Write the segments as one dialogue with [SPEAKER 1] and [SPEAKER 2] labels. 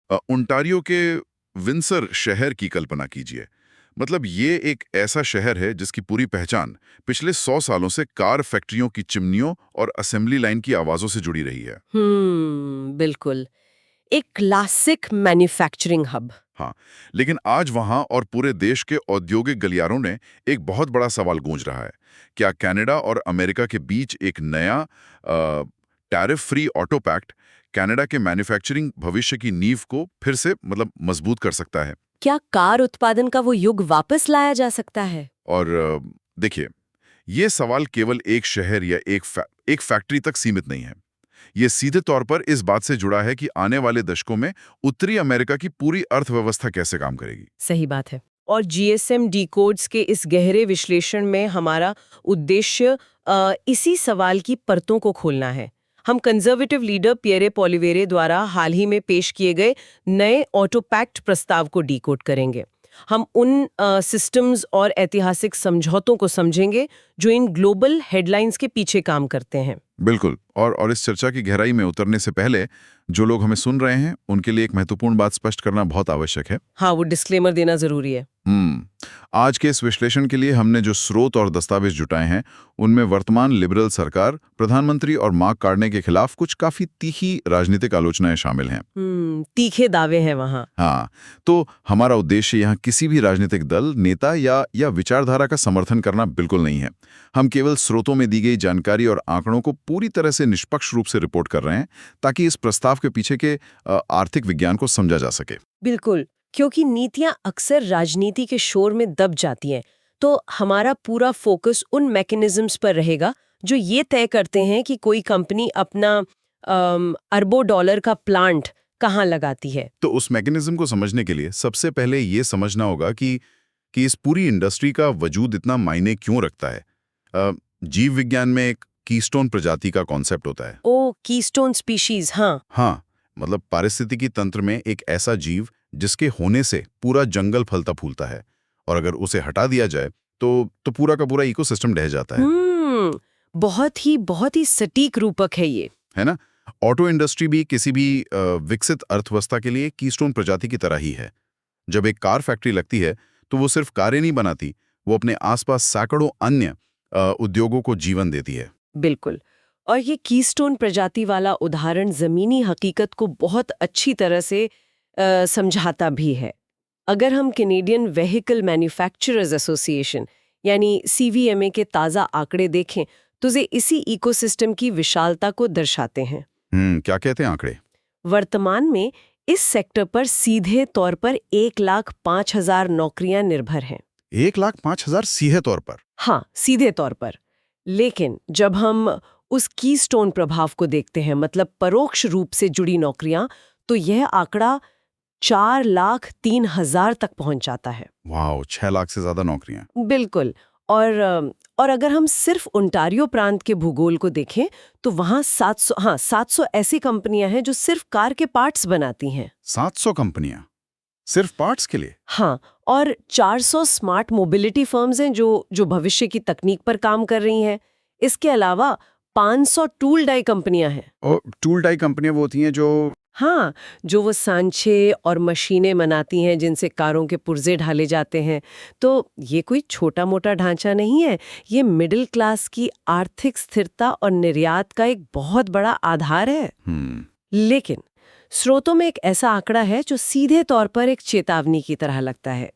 [SPEAKER 1] Ontario के Windsor शहर की कल्पना कीजिए। मतलब ये एक ऐसा शहर है जिसकी पूरी पहचान पिछले 100 सालों से कार फैक्ट्रियों की चिमनियों और असेंबली लाइन की आवाजों से जुड़ी रही है।
[SPEAKER 2] बिल्कुल। एक क्लासिक मैन्युफैक्चरिंग हब।
[SPEAKER 1] हाँ, लेकिन आज वहां और पूरे देश के औद्योगिक गलियारों ने एक बहुत बड़ा सवाल गूंज रहा है। क्या कनाडा और अमेरिका के बीच एक नया tariff free auto pact Canada के मैन्युफैक्चरिंग भविष्य की नींव को फिर से मजबूत कर सकता है?
[SPEAKER 2] क्या कार उत्पादन का वो युग वापस लाया जा सकता है?
[SPEAKER 1] और देखिए, ये सवाल केवल एक शहर या एक फैक्ट्री तक सीमित नहीं है। ये सीधे तौर पर इस बात से जुड़ा है कि आने वाले दशकों में उत्तरी अमेरिका की पूरी अर्थव्यवस्था कैसे काम करेगी।
[SPEAKER 2] सही बात है। और जीएसएम डिकोड्स के इस गहरे विश्लेषण में हमारा उद्देश्य इसी सवाल की परतों को खोलना है। हम कंजर्वेटिव लीडर पियरे पॉलिवेरे द्वारा हाल ही में पेश किए गए नए ऑटो पैक्ट प्रस्ताव को डिकोड करेंगे। हम उन सिस्टम्स और ऐतिहासिक समझौतों को समझेंगे जो इन ग्लोबल हेडलाइंस के पीछे काम करते हैं।
[SPEAKER 1] बिल्कुल। और इस चर्चा की गहराई में उतरने से पहले जो लोग हमें सुन रहे हैं उनके लिए एक महत्वपूर्ण बात स्पष्ट करना बहुत आवश्यक है।
[SPEAKER 2] हाँ, वो डिस्क्लेमर देना जरूरी है।
[SPEAKER 1] आज के इस विश्लेषण के लिए हमने जो स्रोत और दस्तावेज जुटाए हैं उनमें वर्तमान लिबरल सरकार, प्रधानमंत्री और मार्क कार्ने के खिलाफ कुछ काफी तीखी राजनीतिक आलोचनाएं शामिल हैं।
[SPEAKER 2] तीखे दावे हैं वहाँ।
[SPEAKER 1] हाँ, तो हमारा उद्देश्य यहाँ किसी भी राजनीतिक दल, नेता या विचारधारा का समर्थन करना बिल्कुल नहीं है। हम केवल स्रोतों में दी गई जानकारी और आंकड़ों को पूरी तरह से निष्पक्ष रूप से रिपोर्ट कर रहे हैं ताकि इस प्रस्ताव के पीछे के आर्थिक विज्ञान को समझा जा सके।
[SPEAKER 2] बिल्कुल, क्योंकि नीतियां अक्सर राजनीति के शोर में दब जाती हैं, तो हमारा पूरा फोकस उन मैकेनिज्म्स पर रहेगा जो ये तय करते हैं कि कोई कंपनी अपना अरबों डॉलर का प्लांट कहाँ लगाती है।
[SPEAKER 1] तो उस मैकेनिज्म को समझने के लिए सबसे पहले ये समझना होगा कि इस पूरी इंडस्ट्री का वजूद इतना मायने क्यों रखता है। जीव विज्ञान में एक कीस्टोन प्रजाति का कॉन्सेप्ट होता है।
[SPEAKER 2] ओ, कीस्टोन स्पीशीज। हाँ,
[SPEAKER 1] मतलब पारिस्थितिकी तंत्र में एक ऐसा जीव जिसके होने से पूरा जंगल फलता फूलता है, और अगर उसे हटा दिया जाए तो पूरा का पूरा इकोसिस्टम ढह जाता है।
[SPEAKER 2] बहुत ही सटीक रूपक है ये,
[SPEAKER 1] है ना? ऑटो इंडस्ट्री भी किसी भी विकसित अर्थव्यवस्था के लिए कीस्टोन प्रजाति की तरह ही है। जब एक कार फैक्ट्री लगती है तो वो सिर्फ कारें नहीं बनाती, वो अपने आसपास सैकड़ों अन्य उद्योगों को जीवन देती है।
[SPEAKER 2] बिल्कुल। और ये कीस्टोन प्रजाति वाला उदाहरण जमीनी हकीकत को बहुत अच्छी तरह से समझाता भी है। अगर हम कैनेडियन व्हीकल मैन्युफैक्चरर्स एसोसिएशन यानी सीवीएमए के ताज़ा आंकड़े देखें तो ये इसी इकोसिस्टम की विशालता को दर्शाते हैं।
[SPEAKER 1] क्या कहते हैं आंकड़े?
[SPEAKER 2] वर्तमान में इस सेक्टर पर सीधे तौर पर 1,05,000 नौकरियां निर्भर हैं।
[SPEAKER 1] 1,05,000 सीधे तौर पर?
[SPEAKER 2] हाँ, सीधे तौर पर। लेकिन जब हम उस कीस्टोन प्रभाव को देखते हैं, मतलब परोक्ष रूप से जुड़ी नौकरियां, तो यह आंकड़ा 4,03,000 तक पहुंच जाता है।
[SPEAKER 1] वाह, 6 लाख से ज्यादा नौकरियां।
[SPEAKER 2] बिल्कुल। और अगर हम सिर्फ ओंटारियो प्रांत के भूगोल को देखें तो वहाँ 700 ऐसी कंपनियां हैं जो सिर्फ कार के पार्ट्स बनाती हैं।
[SPEAKER 1] 700 कंपनियां सिर्फ पार्ट्स के लिए?
[SPEAKER 2] हाँ, और 400 स्मार्ट मोबिलिटी फर्म्स हैं जो भविष्य की तकनीक पर काम कर रही हैं। इसके अलावा 500 टूल डाई कंपनियां हैं।
[SPEAKER 1] और टूल डाई कंपनियां वो होती हैं जो?
[SPEAKER 2] हाँ, जो वो सांचे और मशीनें बनाती हैं जिनसे कारों के पुर्जे ढाले जाते हैं। तो ये कोई छोटा मोटा ढांचा नहीं है, ये मिडिल क्लास की आर्थिक स्थिरता और निर्यात का एक बहुत बड़ा आधार है। लेकिन स्रोतों में एक ऐसा आंकड़ा है जो सीधे तौर पर एक चेतावनी की तरह लगता है।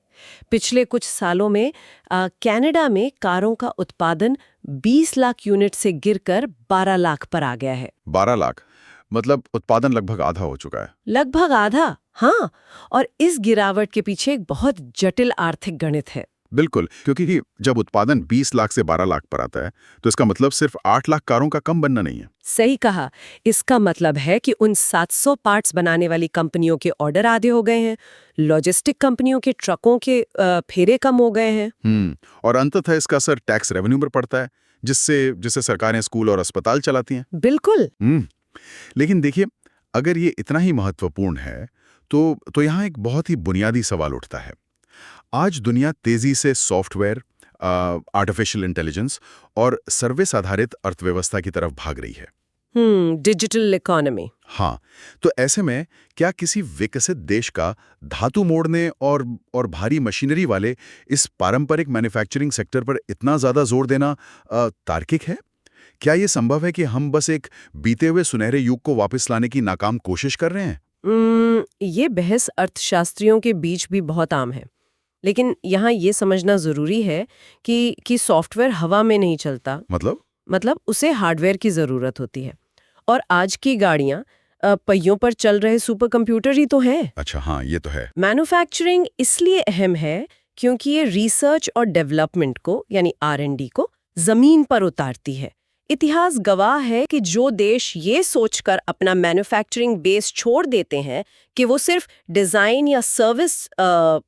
[SPEAKER 2] पिछले कुछ सालों में कनाडा में कारों का उत्पादन 20 लाख यूनिट से गिरकर 12 लाख पर आ गया है।
[SPEAKER 1] 12 लाख? मतलब उत्पादन लगभग आधा हो चुका है।
[SPEAKER 2] लगभग आधा, हाँ। और इस गिरावट के पीछे एक बहुत जटिल आर्थिक गणित है।
[SPEAKER 1] बिल्कुल, क्योंकि जब उत्पादन 20 लाख से 12 लाख पर आता है तो इसका मतलब सिर्फ 8 लाख कारों का कम बनना नहीं है।
[SPEAKER 2] सही कहा। इसका मतलब है कि उन 700 पार्ट्स बनाने वाली कंपनियों के ऑर्डर आधे हो गए हैं, लॉजिस्टिक कंपनियों के ट्रकों के फेरे कम हो गए हैं।
[SPEAKER 1] और अंततः इसका असर टैक्स रेवेन्यू पर पड़ता है, जिससे सरकारें स्कूल और अस्पताल चलाती हैं।
[SPEAKER 2] बिल्कुल।
[SPEAKER 1] लेकिन देखिए, अगर ये इतना ही महत्वपूर्ण है तो यहाँ एक बहुत ही बुनियादी सवाल उठता है। आज दुनिया तेजी से सॉफ्टवेयर, आर्टिफिशियल इंटेलिजेंस और सर्विस आधारित अर्थव्यवस्था की तरफ भाग रही है।
[SPEAKER 2] Digital economy.
[SPEAKER 1] हाँ, तो ऐसे में क्या किसी विकसित देश का धातु मोड़ने और भारी मशीनरी वाले इस पारंपरिक मैन्युफैक्चरिंग सेक्टर पर इतना ज़्यादा जोर देना तार्किक है? क्या ये संभव है कि हम बस एक बीते हुए सुनहरे युग को वापस लाने की नाकाम कोशिश कर रहे हैं?
[SPEAKER 2] ये बहस अर्थशास्त्रियों के बीच भी बहुत आम है, लेकिन यहाँ ये समझना जरूरी है कि सॉफ्टवेयर हवा में नहीं चलता। मतलब उसे हार्डवेयर की जरूरत होती है, और आज की गाड़ियाँ पहियों पर चल रहे सुपर कंप्यूटर ही तो हैं।
[SPEAKER 1] अच्छा, हाँ, ये तो है।
[SPEAKER 2] मैन्युफैक्चरिंग इसलिए अहम है क्योंकि ये रिसर्च और डेवलपमेंट को यानी R&D को जमीन पर उतारती है। इतिहास गवाह है कि जो देश ये सोचकर अपना मैन्युफैक्चरिंग बेस छोड़ देते हैं कि वो सिर्फ डिजाइन या सर्विस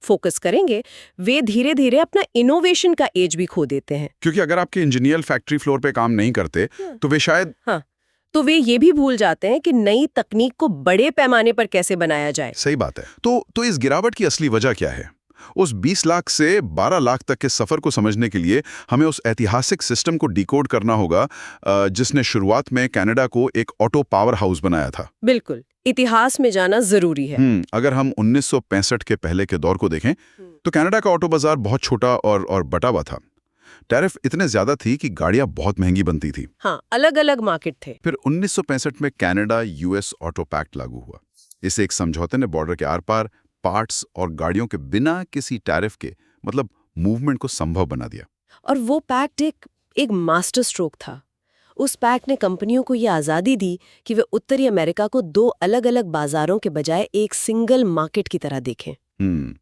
[SPEAKER 2] फोकस करेंगे, वे धीरे धीरे अपना इनोवेशन का एज भी खो देते हैं।
[SPEAKER 1] क्योंकि अगर आपके इंजीनियर फैक्ट्री फ्लोर पे काम नहीं करते तो वे शायद
[SPEAKER 2] तो वे ये भी भूल जाते हैं कि नई तकनीक को बड़े पैमाने पर कैसे बनाया जाए।
[SPEAKER 1] सही बात है। तो इस गिरावट की असली वजह क्या है? उस 20 लाख से 12 लाख तक के सफर को समझने के लिए हमें उस ऐतिहासिक सिस्टम को डिकोड करना होगा जिसने शुरुआत में कनाडा को एक ऑटो पावर हाउस बनाया था।
[SPEAKER 2] बिल्कुल, इतिहास में जाना जरूरी है।
[SPEAKER 1] अगर हम 1965 के पहले के दौर को देखें तो कनाडा का ऑटो बाजार बहुत छोटा और बटा हुआ था। टैरिफ इतने ज्यादा थी कि गाड़ियां बहुत महंगी बनती थी।
[SPEAKER 2] हाँ, अलग अलग मार्केट थे।
[SPEAKER 1] फिर 1965 में कनाडा यूएस ऑटो पैक्ट लागू हुआ। इस एक समझौते ने बॉर्डर के आर पार पार्ट्स और गाड़ियों के बिना किसी टैरिफ के मतलब मूवमेंट को संभव बना दिया।
[SPEAKER 2] और वो पैक्ट एक मास्टर स्ट्रोक था। उस पैक्ट ने कंपनियों को ये आज़ादी दी कि वे उत्तरी अमेरिका को दो अलग अलग बाजारों के बजाय एक सिंगल मार्केट की तरह देखें।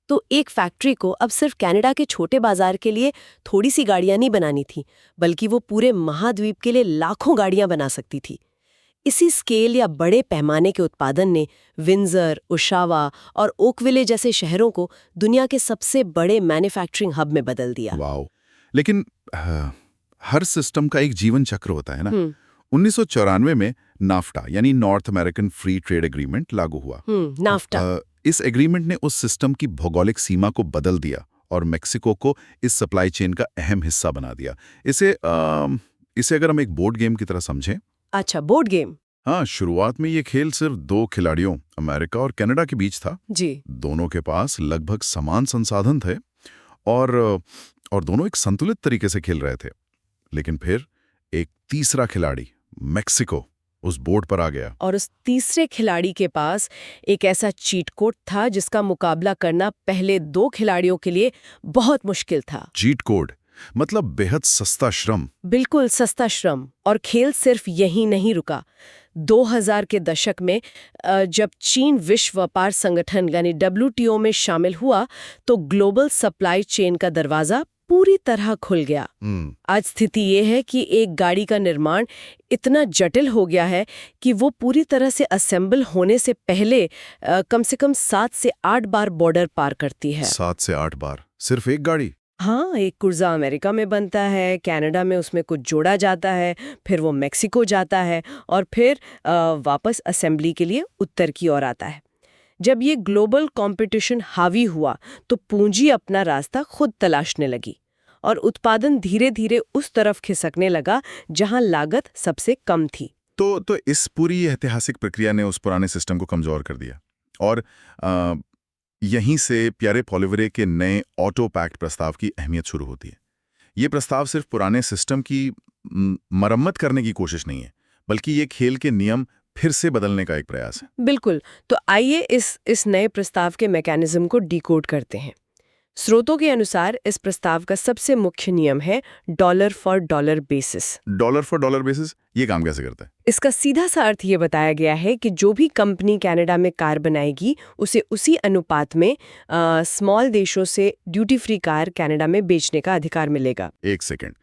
[SPEAKER 2] तो एक फैक्ट्री को अब सिर्फ कनाडा के छोटे बाजार के लिए थोड़ी सी गाड़ियां नहीं बनानी थी, बल्कि वो पूरे महाद्वीप के लिए लाखों गाड़ियां बना सकती थी। इसी स्केल या बड़े पैमाने के उत्पादन ने विंजर, ओशावा और ओकविले जैसे शहरों को दुनिया के सबसे बड़े मैन्युफैक्चरिंग हब में बदल दिया।
[SPEAKER 1] वाओ! लेकिन हर सिस्टम का एक जीवन चक्र होता है ना। 1994 में नाफ्टा यानी north American free trade agreement लागू हुआ।
[SPEAKER 2] नाफ्टा
[SPEAKER 1] इस एग्रीमेंट ने उस सिस्टम की भौगोलिक सीमा को बदल दिया और मेक्सिको को इस सप्लाई चेन का अहम हिस्सा बना दिया। इसे अगर हम एक बोर्ड गेम की तरह समझें।
[SPEAKER 2] अच्छा, बोर्ड गेम।
[SPEAKER 1] हाँ, शुरुआत में ये खेल सिर्फ दो खिलाड़ियों अमेरिका और कनाडा के बीच था
[SPEAKER 2] जी।
[SPEAKER 1] दोनों के पास लगभग समान संसाधन थे और दोनों एक संतुलित तरीके से खेल रहे थे। लेकिन फिर एक तीसरा खिलाड़ी मेक्सिको उस बोर्ड पर आ गया,
[SPEAKER 2] और उस तीसरे खिलाड़ी के पास एक ऐसा चीट कोड था जिसका मुकाबला करना पहले दो खिलाड़ियों के लिए बहुत मुश्किल था।
[SPEAKER 1] चीट कोड मतलब बेहद सस्ता श्रम।
[SPEAKER 2] बिल्कुल सस्ता श्रम। और खेल सिर्फ यही नहीं रुका। 2000 के दशक में जब चीन विश्व व्यापार संगठन यानी WTO में शामिल हुआ तो ग्लोबल सप्लाई चेन का दरवाजा पूरी तरह खुल गया। आज स्थिति ये है कि एक गाड़ी का निर्माण इतना जटिल हो गया है कि वो पूरी तरह से असेंबल होने से पहले कम से कम 7 से 8 बार बॉर्डर पार करती है।
[SPEAKER 1] 7 से 8 बार सिर्फ एक गाड़ी?
[SPEAKER 2] हाँ, एक कुर्जा अमेरिका में बनता है, कनाडा में उसमें कुछ जोड़ा जाता है, फिर वो मेक्सिको जाता है और फिर वापस असेंबली के लिए उत्तर की ओर आता है। जब ये ग्लोबल कंपटीशन हावी हुआ तो पूंजी अपना रास्ता खुद तलाशने लगी और उत्पादन धीरे धीरे उस तरफ खिसकने लगा जहां लागत सबसे कम थी।
[SPEAKER 1] तो इस पूरी ऐतिहासिक प्रक्रिया ने उस पुराने सिस्टम को कमजोर कर दिया और यहीं से पियरे पॉलिवरे के नए ऑटो पैक्ट प्रस्ताव की अहमियत शुरू होती है। ये प्रस्ताव सिर्फ पुराने सिस्टम की मरम्मत करने की कोशिश नहीं है, बल्कि ये खेल के नियम फिर से बदलने का एक प्रयास है।
[SPEAKER 2] बिल्कुल। तो आइए इस नए प्रस्ताव के मैकेनिज्म को डिकोड करते हैं। स्रोतों के अनुसार इस प्रस्ताव का सबसे मुख्य नियम है dollar for dollar basis.
[SPEAKER 1] Dollar for dollar basis ये काम कैसे करता है?
[SPEAKER 2] इसका सीधा सा अर्थ ये बताया गया है कि जो भी कंपनी कनाडा में कार बनाएगी उसे उसी अनुपात में स्मॉल देशों से ड्यूटी फ्री कार कनाडा में बेचने का अधिकार मिलेगा।
[SPEAKER 1] एक सेकेंड,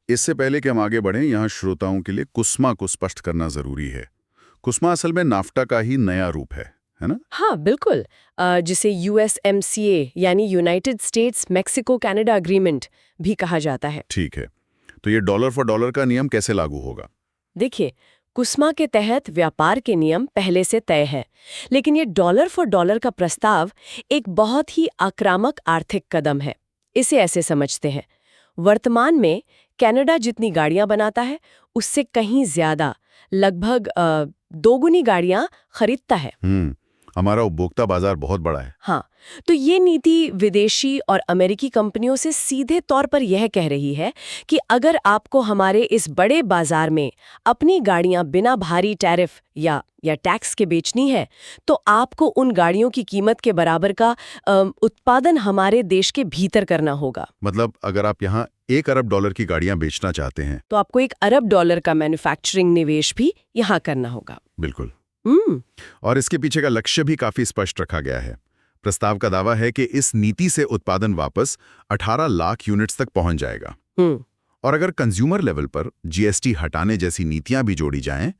[SPEAKER 1] इससे पहले कि हम आगे बढ़ें, यहाँ श्रोताओं के लिए कुस्मा को स्पष्ट करना जरूरी है। कुस्मा असल में नाफ्टा का ही नया रूप है ना?
[SPEAKER 2] हाँ बिल्कुल, जिसे USMCA यानी United states Mexico Canada agreement भी कहा जाता है।
[SPEAKER 1] ठीक है, तो ये डॉलर फॉर डॉलर का नियम कैसे लागू होगा?
[SPEAKER 2] देखिए, कुस्मा के तहत व्यापार के नियम पहले से तय है, लेकिन ये डॉलर फॉर डॉलर का प्रस्ताव एक बहुत ही आक्रामक आर्थिक कदम है। इसे ऐसे समझते हैं, वर्तमान में कनाडा जितनी गाड़ियां बनाता है उससे कहीं ज्यादा लगभग दोगुनी गाड़ियां खरीदता है।
[SPEAKER 1] हमारा उपभोक्ता बाजार बहुत बड़ा है।
[SPEAKER 2] हाँ, तो ये नीति विदेशी और अमेरिकी कंपनियों से सीधे तौर पर यह कह रही है कि अगर आपको हमारे इस बड़े बाजार में अपनी गाड़ियां बिना भारी टैरिफ या टैक्स के बेचनी है, तो आपको उन गाड़ियों की कीमत के बराबर का उत्पादन हमारे देश के भीतर करना होगा।
[SPEAKER 1] मतलब अगर आप यहाँ $1 अरब की गाड़ियां बेचना चाहते हैं
[SPEAKER 2] तो आपको $1 अरब का मैन्युफैक्चरिंग निवेश भी यहाँ करना होगा।
[SPEAKER 1] बिल्कुल। और इसके पीछे का लक्ष्य भी काफी स्पष्ट रखा गया है। प्रस्ताव का दावा है कि इस नीति से उत्पादन वापस 18 लाख यूनिट्स तक पहुंच जाएगा। और अगर कंज्यूमर लेवल पर जीएसटी हटाने जैसी नीतियां भी जोड़ी जाएं,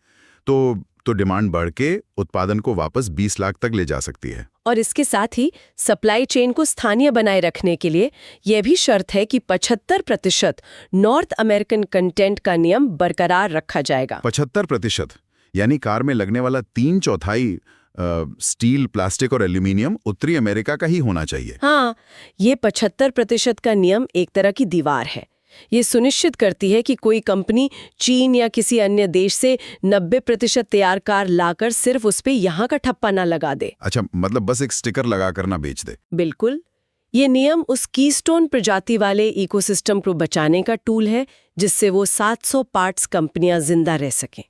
[SPEAKER 1] तो डिमांड बढ़ के उत्पादन को वापस 20 लाख तक ले जा सकती है।
[SPEAKER 2] और इसके साथ ही सप्लाई चेन को स्थानीय बनाए रखने के लिए यह भी शर्त है कि 75% नॉर्थ अमेरिकन कंटेंट का नियम बरकरार रखा जाएगा।
[SPEAKER 1] 75%, यानी कार में लगने वाला 3/4 स्टील, प्लास्टिक और एल्यूमिनियम उत्तरी अमेरिका का ही होना चाहिए।
[SPEAKER 2] हाँ, ये 75% का नियम एक तरह की दीवार है। ये सुनिश्चित करती है कि कोई कंपनी चीन या किसी अन्य देश से 90% तैयार कार लाकर सिर्फ उस पे यहाँ का ठप्पा ना लगा दे।
[SPEAKER 1] अच्छा, मतलब बस एक स्टिकर लगाकर ना बेच दे।
[SPEAKER 2] बिल्कुल। ये नियम उस कीस्टोन प्रजाति वाले इकोसिस्टम को बचाने का टूल है, जिससे वो 700 पार्ट्स कंपनियां जिंदा रह सकें।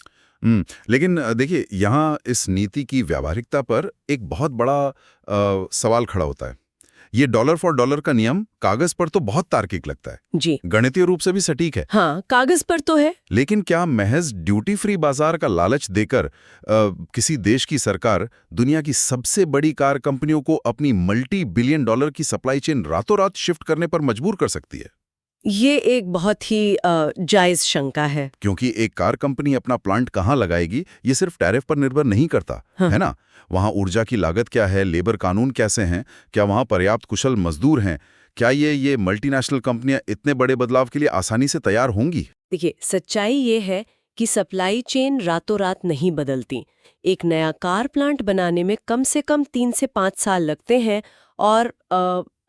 [SPEAKER 1] लेकिन देखिए, यहाँ इस नीति की व्यावहारिकता पर एक बहुत बड़ा सवाल खड़ा होता है। ये $1 फॉर $1 का नियम कागज पर तो बहुत तार्किक लगता है
[SPEAKER 2] जी,
[SPEAKER 1] गणितीय रूप से भी सटीक है।
[SPEAKER 2] हाँ, कागज पर तो है।
[SPEAKER 1] लेकिन क्या महज ड्यूटी फ्री बाजार का लालच देकर किसी देश की सरकार दुनिया की सबसे बड़ी कार कंपनियों को अपनी $multi-billion की सप्लाई चेन रातों रात शिफ्ट करने पर मजबूर कर सकती है?
[SPEAKER 2] ये एक बहुत ही जायज शंका है।
[SPEAKER 1] क्योंकि एक कार कंपनी अपना प्लांट कहाँ लगाएगी ये सिर्फ टैरिफ पर निर्भर नहीं करता, है ना? वहाँ ऊर्जा की लागत क्या है, लेबर कानून कैसे हैं, क्या वहाँ पर्याप्त कुशल मजदूर हैं, क्या ये मल्टीनेशनल कंपनियां इतने बड़े बदलाव के लिए आसानी से तैयार होंगी?
[SPEAKER 2] देखिए, सच्चाई ये है कि सप्लाई चेन रातों रात नहीं बदलती। एक नया कार प्लांट बनाने में कम से कम 3 से 5 साल लगते हैं और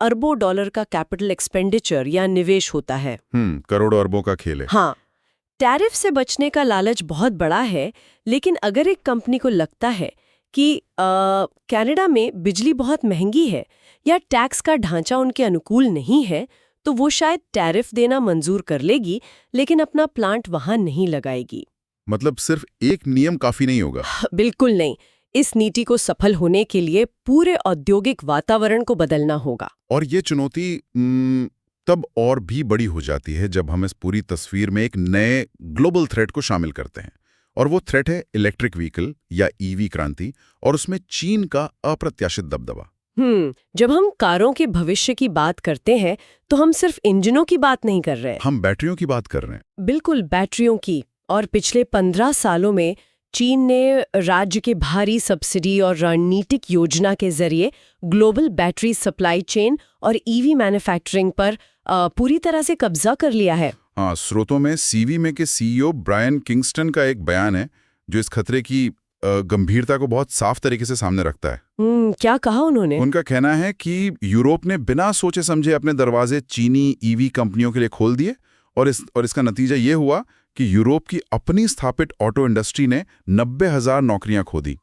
[SPEAKER 2] अरबों डॉलर का कैपिटल एक्सपेंडिचर या निवेश होता है।
[SPEAKER 1] करोड़ों अरबों का खेल है।
[SPEAKER 2] हाँ, टैरिफ से बचने का लालच बहुत बड़ा है, लेकिन अगर एक कंपनी को लगता है कि कनाडा में बिजली बहुत महंगी है या टैक्स का ढांचा उनके अनुकूल नहीं है, तो वो शायद टैरिफ देना मंजूर कर लेगी, लेकिन अपना प्लांट वहां नहीं लगाएगी।
[SPEAKER 1] मतलब सिर्फ एक नियम काफी नहीं होगा?
[SPEAKER 2] बिल्कुल नहीं। इस नीति को सफल होने के लिए पूरे औद्योगिक वातावरण को बदलना होगा।
[SPEAKER 1] और ये चुनौती तब और भी बड़ी हो जाती है जब हम इस पूरी तस्वीर में एक नए ग्लोबल थ्रेट को शामिल करते हैं। और वो थ्रेट है इलेक्ट्रिक व्हीकल या ईवी क्रांति, और उसमें चीन का अप्रत्याशित दबदबा।
[SPEAKER 2] जब हम कारों के भविष्य की बात करते हैं तो हम सिर्फ इंजनों की बात नहीं कर रहे,
[SPEAKER 1] हम बैटरियों की बात कर रहे हैं।
[SPEAKER 2] बिल्कुल, बैटरियों की। और पिछले 15 सालों में चीन ने राज्य के भारी सब्सिडी और रणनीतिक योजना के जरिए ग्लोबल बैटरी सप्लाई चेन और ईवी मैन्युफैक्चरिंग पर पूरी तरह से कब्जा कर लिया है।
[SPEAKER 1] हाँ, स्रोतों में सीवी के सीईओ ब्रायन किंगस्टन का एक बयान है जो इस खतरे की गंभीरता को बहुत साफ तरीके से सामने रखता है।
[SPEAKER 2] क्या कहा उन्होंने?
[SPEAKER 1] उनका कहना है कि यूरोप ने बिना सोचे समझे अपने दरवाजे चीनी ईवी कंपनियों के लिए खोल दिए, और इसका नतीजा ये हुआ कि यूरोप की अपनी स्थापित ऑटो इंडस्ट्री ने 90,000 नौकरियां खो दी।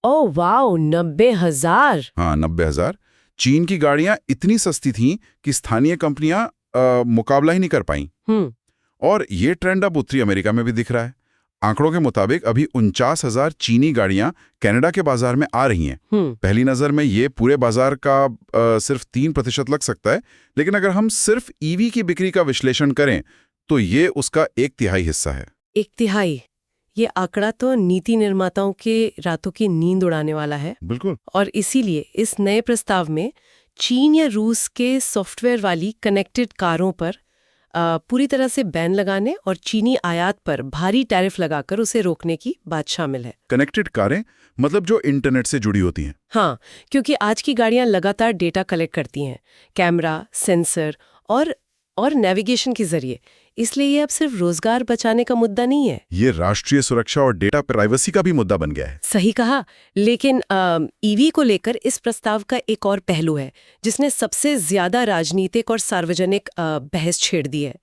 [SPEAKER 2] Oh wow, 90,000!
[SPEAKER 1] हाँ, 90,000। चीन की गाड़ियां इतनी सस्ती थीं कि स्थानीय कंपनियां मुकाबला ही नहीं कर पाईं। और ये ट्रेंड अब उत्तरी अमेरिका में भी दिख रहा है। आंकड़ों के मुताबिक अभी 49,000 चीनी गाड़ियां कनाडा के बाजार में आ रही हैं। पहली नजर में ये पूरे बाजार का सिर्फ 3% लग सकता है, लेकिन अगर हम सिर्फ ईवी की बिक्री का विश्लेषण करें तो ये उसका 1/3 हिस्सा है।
[SPEAKER 2] 1/3? ये आंकड़ा तो नीति निर्माताओं के रातों की नींद उड़ाने वाला है।
[SPEAKER 1] बिल्कुल।
[SPEAKER 2] और इसीलिए इस नए प्रस्ताव में चीन या रूस के सॉफ्टवेयर वाली कनेक्टेड कारों पर पूरी तरह से बैन लगाने और चीनी आयात पर भारी टैरिफ लगाकर उसे रोकने की बात शामिल है।
[SPEAKER 1] कनेक्टेड कारें मतलब जो इंटरनेट से जुड़ी होती हैं?
[SPEAKER 2] हाँ, क्योंकि आज की गाड़ियां लगातार डेटा कलेक्ट करती हैं, कैमरा, सेंसर और नेविगेशन के जरिए। इसलिए ये अब सिर्फ रोजगार बचाने का मुद्दा नहीं है,
[SPEAKER 1] ये राष्ट्रीय सुरक्षा और डेटा प्राइवेसी का भी मुद्दा बन गया है।
[SPEAKER 2] सही कहा। लेकिन ईवी को लेकर इस प्रस्ताव का एक और पहलू है जिसने सबसे ज्यादा राजनीतिक और सार्वजनिक बहस छेड़ दी है।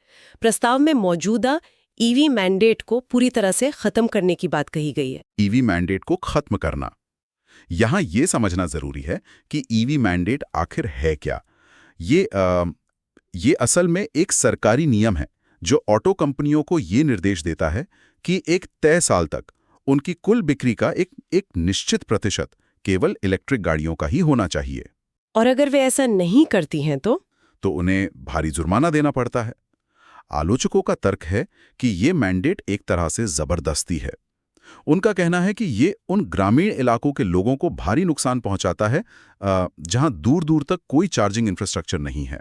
[SPEAKER 2] प्रस्ताव में मौजूदा ईवी मैंडेट को पूरी तरह से खत्म करने की बात कही गई है।
[SPEAKER 1] ईवी मैंडेट को खत्म करना। यहाँ ये समझना जरूरी है कि ईवी मैंडेट आखिर है क्या। ये असल में एक सरकारी नियम है जो ऑटो कंपनियों को ये निर्देश देता है कि एक तय साल तक उनकी कुल बिक्री का एक निश्चित प्रतिशत केवल इलेक्ट्रिक गाड़ियों का ही होना चाहिए।
[SPEAKER 2] और अगर वे ऐसा नहीं करती हैं तो
[SPEAKER 1] उन्हें भारी जुर्माना देना पड़ता है। आलोचकों का तर्क है कि ये मैंडेट एक तरह से जबरदस्ती है। उनका कहना है कि ये उन ग्रामीण इलाकों के लोगों को भारी नुकसान पहुंचाता है जहां दूर दूर तक कोई चार्जिंग इंफ्रास्ट्रक्चर नहीं है।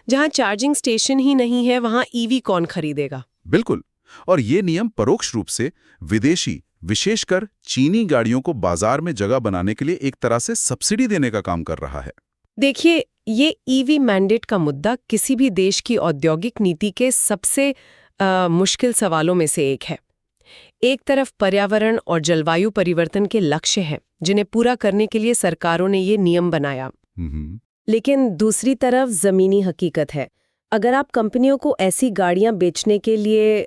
[SPEAKER 2] जहां चार्जिंग स्टेशन ही नहीं है वहां ईवी कौन खरीदेगा?
[SPEAKER 1] बिल्कुल। और ये नियम परोक्ष रूप से विदेशी, विशेषकर चीनी गाड़ियों को बाजार में जगह बनाने के लिए एक तरह से सब्सिडी देने का काम कर रहा है।
[SPEAKER 2] देखिए, ये ईवी मैंडेट का मुद्दा किसी भी देश की औद्योगिक नीति के सबसे मुश्किल सवालों में से एक है। एक तरफ पर्यावरण और जलवायु परिवर्तन के लक्ष्य हैं जिन्हें पूरा करने के लिए सरकारों ने ये नियम बनाया, लेकिन दूसरी तरफ जमीनी हकीकत है। अगर आप कंपनियों को ऐसी गाड़ियां बेचने के लिए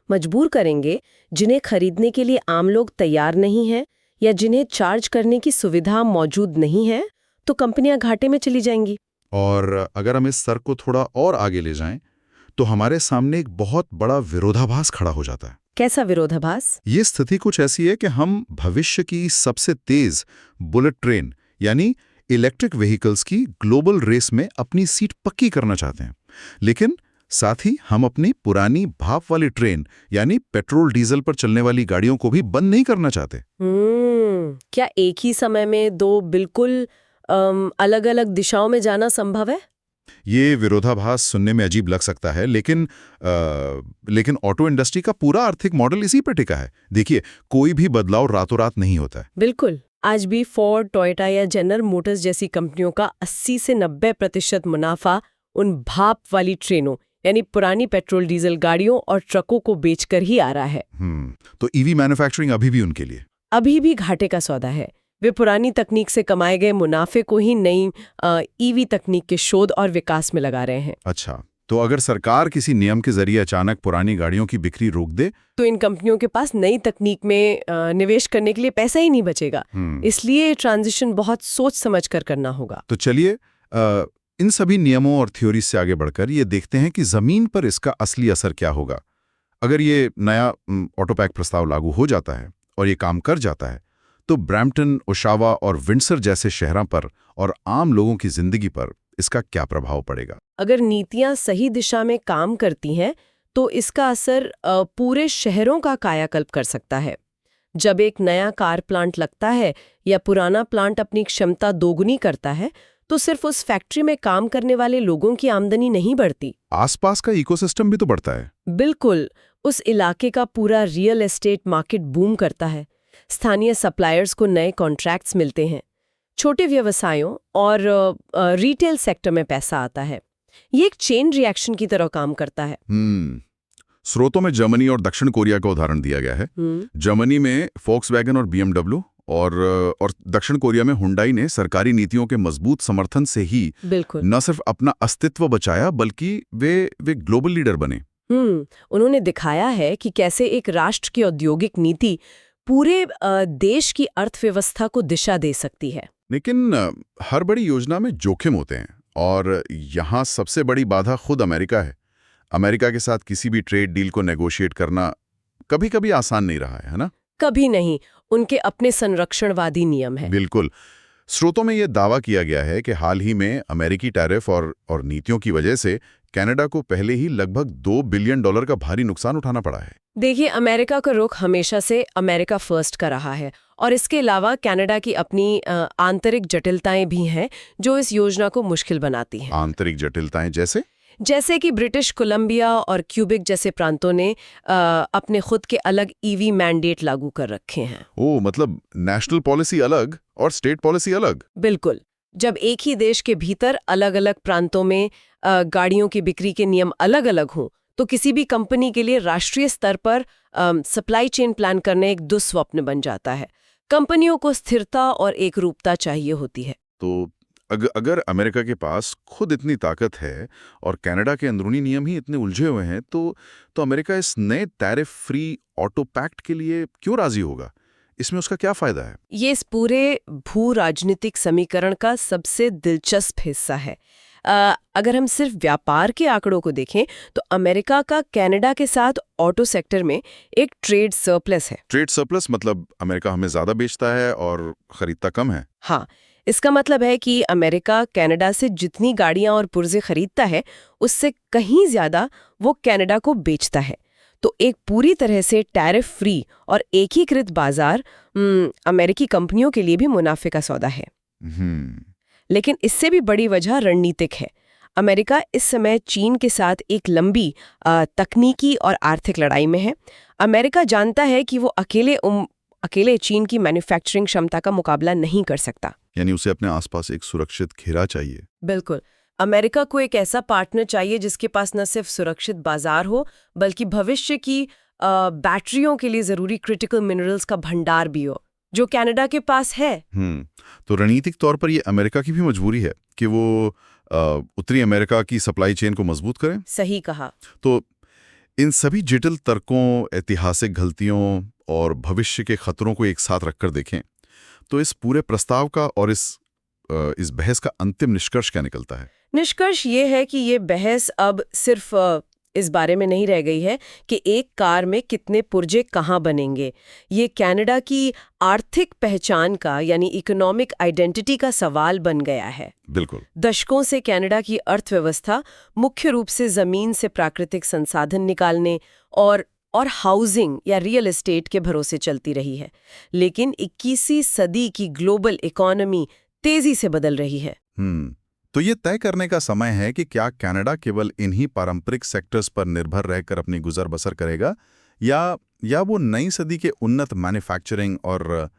[SPEAKER 2] मजबूर करेंगे जिन्हें खरीदने के लिए आम लोग तैयार नहीं हैं या जिन्हें चार्ज करने की सुविधा मौजूद नहीं है, तो कंपनियां घाटे में चली जाएंगी।
[SPEAKER 1] और अगर हम इस तर्क को थोड़ा और आगे ले जाएं, तो हमारे सामने एक बहुत बड़ा विरोधाभास खड़ा हो जाता है।
[SPEAKER 2] कैसा विरोधाभास?
[SPEAKER 1] ये स्थिति कुछ ऐसी है कि हम भविष्य की सबसे तेज बुलेट ट्रेन यानी इलेक्ट्रिक व्हीकल्स की ग्लोबल रेस में अपनी सीट पक्की करना चाहते हैं, लेकिन साथ ही हम अपनी पुरानी भाप वाली ट्रेन यानी पेट्रोल डीजल पर चलने वाली गाड़ियों को भी बंद नहीं करना चाहते।
[SPEAKER 2] क्या एक ही समय में दो बिल्कुल अलग-अलग दिशाओं में जाना संभव है?
[SPEAKER 1] ये विरोधाभास सुनने में अजीब लग सकता है, लेकिन ऑटो इंडस्ट्री का पूरा आर्थिक मॉडल इसी पर टिका है। देखिए, कोई भी बदलाव रातों रात नहीं होता है।
[SPEAKER 2] बिल्कुल। आज भी फोर्ड, टोयोटा या जनरल मोटर्स जैसी कंपनियों का 80 से 90% मुनाफा उन भाप वाली ट्रेनों यानी पुरानी पेट्रोल डीजल गाड़ियों और ट्रकों को बेचकर ही आ रहा है।
[SPEAKER 1] तो ईवी मैन्युफैक्चरिंग अभी भी उनके लिए
[SPEAKER 2] अभी भी घाटे का सौदा है। वे पुरानी तकनीक से कमाए गए मुनाफे को ही नई ईवी तकनीक के शोध और विकास में लगा रहे हैं।
[SPEAKER 1] अच्छा, तो अगर सरकार किसी नियम के जरिए अचानक पुरानी गाड़ियों की बिक्री रोक दे,
[SPEAKER 2] तो इन कंपनियों के पास नई तकनीक में निवेश करने के लिए पैसा ही नहीं बचेगा। इसलिए ट्रांजिशन बहुत सोच समझ कर करना होगा।
[SPEAKER 1] तो चलिए इन सभी नियमों और थ्योरी से आगे बढ़कर ये देखते हैं कि जमीन पर इसका असली असर क्या होगा। अगर ये नया ऑटोपैक प्रस्ताव लागू हो जाता है और ये काम कर जाता है, तो ब्रैम्पटन, ओशावा और विंडसर जैसे शहरों पर और आम लोगों की जिंदगी पर इसका क्या प्रभाव पड़ेगा?
[SPEAKER 2] अगर नीतियां सही दिशा में काम करती हैं, तो इसका असर पूरे शहरों का कायाकल्प कर सकता है। जब एक नया कार प्लांट लगता है या पुराना प्लांट अपनी क्षमता दोगुनी करता है, तो सिर्फ उस फैक्ट्री में काम करने वाले लोगों की आमदनी नहीं बढ़ती,
[SPEAKER 1] आसपास का इकोसिस्टम भी तो बढ़ता है।
[SPEAKER 2] बिल्कुल, उस इलाके का पूरा रियल एस्टेट मार्केट बूम करता है। स्थानीय सप्लायर्स को नए कॉन्ट्रैक्ट्स मिलते हैं, छोटे व्यवसायों और रिटेल सेक्टर में पैसा आता है। ये एक चेन रिएक्शन की तरह काम करता है।
[SPEAKER 1] स्रोतों में जर्मनी और दक्षिण कोरिया का उदाहरण दिया गया है। जर्मनी में फोक्सवैगन और BMW और दक्षिण कोरिया में हुंडई ने सरकारी नीतियों के मजबूत समर्थन से ही
[SPEAKER 2] बिल्कुल
[SPEAKER 1] न सिर्फ अपना अस्तित्व बचाया, बल्कि वे ग्लोबल लीडर बने।
[SPEAKER 2] उन्होंने दिखाया है कि कैसे एक राष्ट्र की औद्योगिक नीति पूरे देश की अर्थव्यवस्था को दिशा दे सकती है।
[SPEAKER 1] लेकिन हर बड़ी योजना में जोखिम होते हैं, और यहाँ सबसे बड़ी बाधा खुद अमेरिका है। अमेरिका के साथ किसी भी ट्रेड डील को नेगोशिएट करना कभी-कभी आसान नहीं रहा है ना?
[SPEAKER 2] कभी नहीं। उनके अपने संरक्षणवादी नियम हैं।
[SPEAKER 1] बिल्कुल। स्रोतों में यह दावा किया गया है कि हाल ही में अमेरिकी टैरिफ और नीतियों की वजह से कनाडा को पहले ही लगभग $2 बिलियन का भारी नुकसान उठाना पड़ा है।
[SPEAKER 2] देखिए, अमेरिका का रुख हमेशा से अमेरिका फर्स्ट का रहा है, और इसके अलावा कनाडा की अपनी आंतरिक जटिलताएं भी हैं जो इस योजना को मुश्किल बनाती हैं।
[SPEAKER 1] आंतरिक जटिलताएं जैसे
[SPEAKER 2] कि ब्रिटिश कोलंबिया और क्यूबिक जैसे प्रांतों ने अपने खुद के अलग ईवी मैंडेट लागू कर रखे हैं।
[SPEAKER 1] ओह, मतलब नेशनल पॉलिसी अलग और स्टेट पॉलिसी अलग।
[SPEAKER 2] बिल्कुल। जब एक ही देश के भीतर अलग-अलग प्रांतों में गाड़ियों की बिक्री के नियम अलग-अलग हों, तो किसी भी कंपनी के लिए राष्ट्रीय स्तर पर सप्लाई चेन प्लान करना एक दुस्वप्न बन जाता है। कंपनियों को स्थिरता और एकरूपता चाहिए होती है।
[SPEAKER 1] तो अगर अमेरिका के पास खुद इतनी ताकत है और कनाडा के अंदरूनी नियम ही इतने उलझे हुए हैं, तो अमेरिका इस नए टैरिफ फ्री ऑटो पैक्ट के लिए क्यों राजी होगा? इसमें उसका क्या फायदा है?
[SPEAKER 2] ये इस पूरे भू राजनीतिक समीकरण का सबसे दिलचस्प हिस्सा है। अगर हम सिर्फ व्यापार के आंकड़ों को देखें तो अमेरिका का कनाडा के साथ ऑटो सेक्टर में एक ट्रेड सरप्लस है।
[SPEAKER 1] ट्रेड सरप्लस मतलब अमेरिका हमें ज्यादा बेचता है और खरीदता कम है।
[SPEAKER 2] हाँ, इसका मतलब है कि अमेरिका कनाडा से जितनी गाड़ियां और पुर्जे खरीदता है उससे कहीं ज्यादा वो कनाडा को बेचता है। तो एक पूरी तरह से टैरिफ फ्री और एकीकृत बाजार अमेरिकी कंपनियों के लिए भी मुनाफे का सौदा है। लेकिन इससे भी बड़ी वजह रणनीतिक है। अमेरिका इस समय चीन के साथ एक लंबी तकनीकी और आर्थिक लड़ाई में है। अमेरिका जानता है कि वो अकेले चीन की मैन्युफैक्चरिंग क्षमता का मुकाबला नहीं कर सकता।
[SPEAKER 1] यानी उसे अपने आसपास एक सुरक्षित घेरा चाहिए।
[SPEAKER 2] बिल्कुल, अमेरिका को एक ऐसा पार्टनर चाहिए जिसके पास न सिर्फ सुरक्षित बाजार हो बल्कि भविष्य की बैटरियों के लिए जरूरी क्रिटिकल मिनरल्स का भंडार भी हो, जो कनाडा के पास है।
[SPEAKER 1] तो रणनीतिक तौर पर ये अमेरिका की भी मजबूरी है कि वो उत्तरी अमेरिका की सप्लाई चेन को मजबूत करें।
[SPEAKER 2] सही कहा।
[SPEAKER 1] तो इन सभी जटिल तर्कों, ऐतिहासिक गलतियों और भविष्य के खतरों को एक साथ रखकर देखें तो इस पूरे प्रस्ताव का और इस बहस का अंतिम निष्कर्ष क्या निकलता है?
[SPEAKER 2] निष्कर्ष ये है कि ये बहस अब सिर्फ इस बारे में नहीं रह गई है कि एक कार में कितने पुर्जे कहाँ बनेंगे। ये कनाडा की आर्थिक पहचान का यानी इकोनॉमिक आइडेंटिटी का सवाल बन गया है।
[SPEAKER 1] बिल्कुल।
[SPEAKER 2] दशकों से कनाडा की अर्थव्यवस्था मुख्य रूप से जमीन से प्राकृतिक संसाधन निकालने और हाउसिंग या रियल एस्टेट के भरोसे चलती रही है। लेकिन 21वीं सदी की ग्लोबल इकोनॉमी तेजी से बदल रही है।
[SPEAKER 1] तो ये तय करने का समय है कि क्या कनाडा केवल इन्हीं पारंपरिक सेक्टर्स पर निर्भर रहकर अपनी गुजर बसर करेगा या वो नई सदी के उन्नत मैन्युफैक्चरिंग और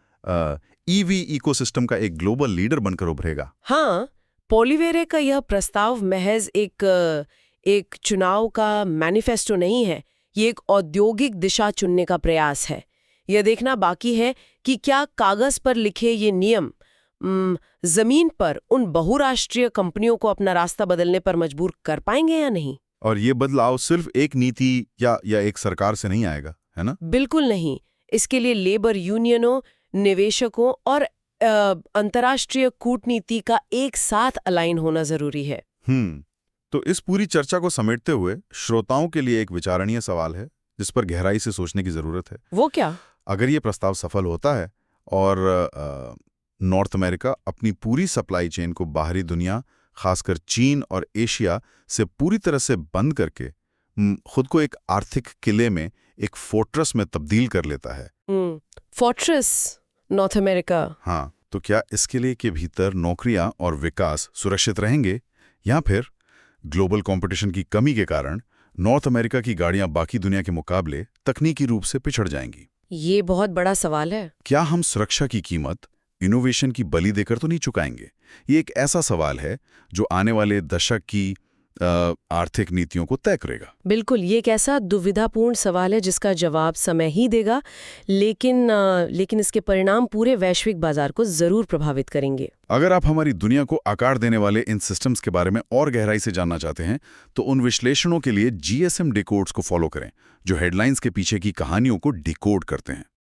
[SPEAKER 1] ईवी इकोसिस्टम का एक ग्लोबल लीडर बनकर उभरेगा।
[SPEAKER 2] हाँ, पोलिवेरे का यह प्रस्ताव महज एक चुनाव का मैनिफेस्टो नहीं है। ये एक औद्योगिक दिशा चुनने का प्रयास है। यह देखना बाकी है कि क्या कागज पर लिखे ये नियम जमीन पर उन बहुराष्ट्रीय कंपनियों को अपना रास्ता बदलने पर मजबूर कर पाएंगे या नहीं।
[SPEAKER 1] और ये बदलाव सिर्फ एक नीति या एक सरकार से नहीं आएगा, है ना? बिल्कुल
[SPEAKER 2] नहीं। इसके लिए लेबर यूनियनों, निवेशकों और अंतर्राष्ट्रीय कूटनीति का एक साथ अलाइन होना जरूरी है।
[SPEAKER 1] तो इस पूरी चर्चा को समेटते हुए श्रोताओं के लिए एक विचारणीय सवाल है जिस पर गहराई से सोचने की जरूरत है।
[SPEAKER 2] वो क्या?
[SPEAKER 1] अगर ये प्रस्ताव सफल होता है और नॉर्थ अमेरिका अपनी पूरी सप्लाई चेन को बाहरी दुनिया, खासकर चीन और एशिया से पूरी तरह से बंद करके खुद को एक आर्थिक किले में, एक फोर्ट्रेस में तब्दील कर लेता है।
[SPEAKER 2] Fortress north America.
[SPEAKER 1] हाँ, तो क्या इसके लिए के भीतर नौकरियां और विकास सुरक्षित रहेंगे या फिर ग्लोबल कंपटीशन की कमी के कारण नॉर्थ अमेरिका की गाड़ियां बाकी दुनिया के मुकाबले तकनीकी रूप से पिछड़ जाएंगी?
[SPEAKER 2] ये बहुत बड़ा सवाल है।
[SPEAKER 1] क्या हम सुरक्षा की कीमत इनोवेशन की बलि देकर तो नहीं चुकाएंगे? ये एक ऐसा सवाल है जो आने वाले दशक की आर्थिक नीतियों को तय करेगा।
[SPEAKER 2] बिल्कुल, ये एक ऐसा दुविधापूर्ण सवाल है जिसका जवाब समय ही देगा, लेकिन इसके परिणाम पूरे वैश्विक बाजार को जरूर प्रभावित करेंगे।
[SPEAKER 1] अगर आप हमारी दुनिया को आकार देने वाले इन सिस्टम्स के बारे में और गहराई से जानना चाहते हैं तो उन विश्लेषणों के लिए GSM डिकोड्स को फॉलो करें, जो हेडलाइंस के पीछे की कहानियों को डिकोड करते हैं।